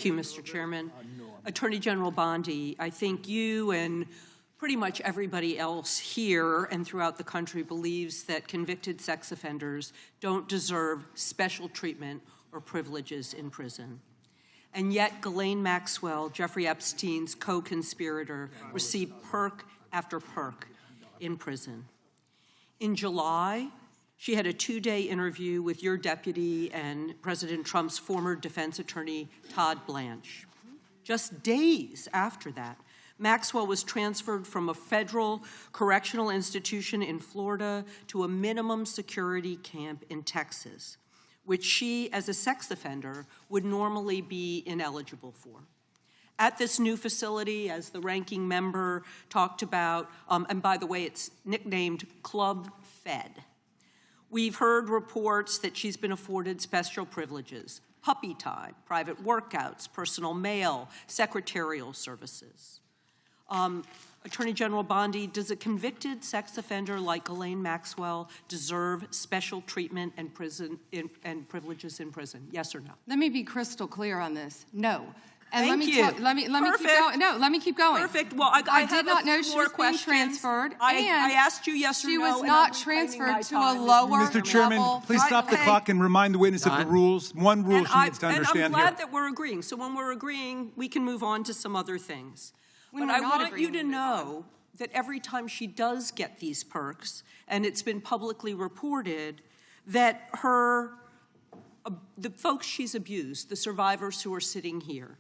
Thank you, Mr. Chairman. Attorney General Bondi, I think you and pretty much everybody else here and throughout the country believes that convicted sex offenders don't deserve special treatment or privileges in prison. And yet Ghislaine Maxwell, Jeffrey Epstein's co-conspirator, received perk after perk in prison. In July, she had a 2-day interview with your deputy and President Trump's former defense attorney, Todd Blanche. Just days after that, Maxwell was transferred from a federal correctional institution in Florida to a minimum security camp in Texas, which she, as a sex offender, would normally be ineligible for. At this new facility, as the ranking member talked about, and by the way, it's nicknamed Club Fed, we've heard reports that she's been afforded special privileges: puppy time, private workouts, personal mail, secretarial services. Attorney General Bondi, does a convicted sex offender like Ghislaine Maxwell deserve special treatment and privileges in prison? Yes or no? Let me be crystal clear on this. No. Thank And let me you. let me keep going. No, let me keep going. Perfect. Well, I did not know she was being transferred. I asked you yes or no. She was not transferred to a lower Mr. Chairman, level. please stop the clock and remind the witness of the rules. One rule she needs to understand and I'm glad here. that we're agreeing. So when we're agreeing, we can move on to some other things. When but we're I not want you agreeing, to know that every time she does get these perks, and it's been publicly reported, that the folks she's abused, the survivors who are sitting here,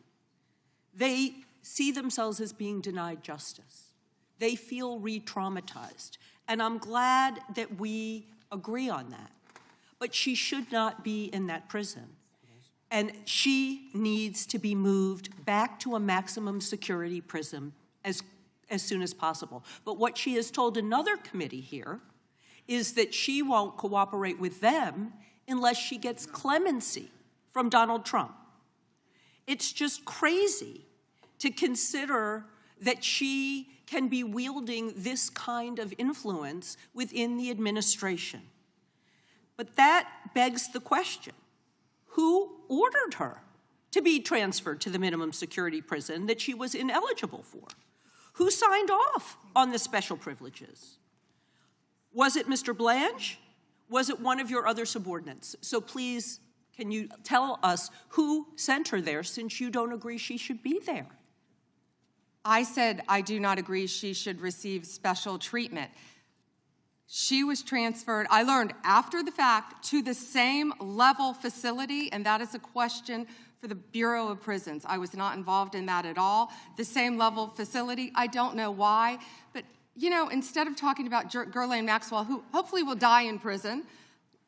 they see themselves as being denied justice. They feel re-traumatized. And I'm glad that we agree on that. But she should not be in that prison. And she needs to be moved back to a maximum security prison as soon as possible. But what she has told another committee here is that she won't cooperate with them unless she gets clemency from Donald Trump. It's just crazy to consider that she can be wielding this kind of influence within the administration. But that begs the question: who ordered her to be transferred to the minimum security prison that she was ineligible for? Who signed off on the special privileges? Was it Mr. Blanche? Was it one of your other subordinates? So please, can you tell us who sent her there, since you don't agree she should be there? I said I do not agree she should receive special treatment. She was transferred, I learned after the fact, to the same level facility, and that is a question for the Bureau of Prisons. I was not involved in that at all. The same level facility, I don't know why, but you know, instead of talking about Ghislaine Maxwell, who hopefully will die in prison,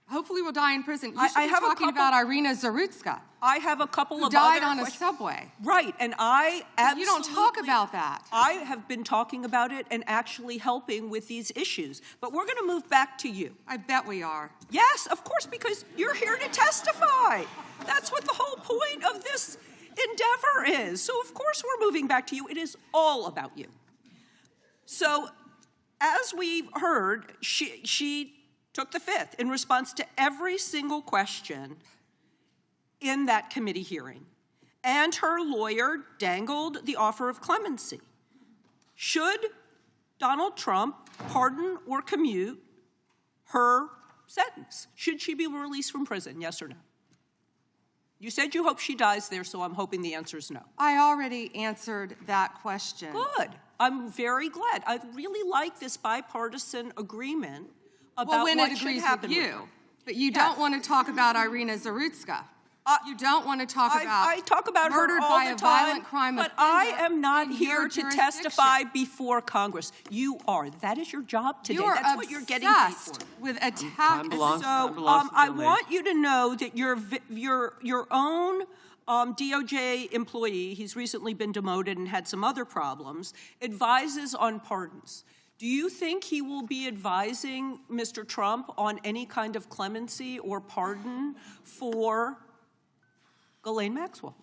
you should be talking about Irina Zarutska. I have a couple of died other on a subway. Right, and I absolutely... You don't talk about that. I have been talking about it and actually helping with these issues. But we're going to move back to you. I bet we are. Yes, of course, because you're here to testify. That's what the whole point of this endeavor is. So, of course, we're moving back to you. It is all about you. So, as we've heard, she took the fifth in response to every single question in that committee hearing. And her lawyer dangled the offer of clemency. Should Donald Trump pardon or commute her sentence? Should she be released from prison, yes or no? You said you hope she dies there, so I'm hoping the answer is no. I already answered that question. Good. I'm very glad. I really like this bipartisan agreement about what should happen with you. But you don't want to talk about Irina Zarutska. You don't want to talk about I talk about murdered her all by the a time, violent crime but offender I am not in here your to jurisdiction. testify before Congress. You are. That is your job today. You are That's what you're getting paid for. with attack. So I want you to know that your own DOJ employee, he's recently been demoted and had some other problems, advises on pardons. Do you think he will be advising Mr. Trump on any kind of clemency or pardon for Ghislaine Maxwell?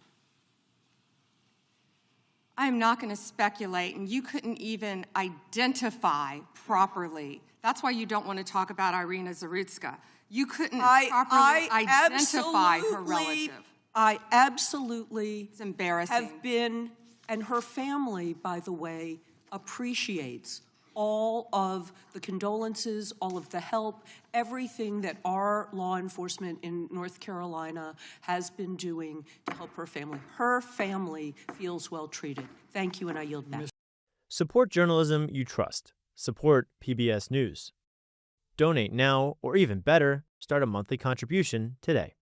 I'm not going to speculate, and you couldn't even identify properly. That's why you don't want to talk about Irina Zarutska. You couldn't properly identify her relative. I absolutely It's embarrassing. have been, and her family, by the way, appreciates all of the condolences, all of the help, everything that our law enforcement in North Carolina has been doing to help her family. Her family feels well treated. Thank you, and I yield back. Support journalism you trust. Support PBS News. Donate now, or even better, start a monthly contribution today.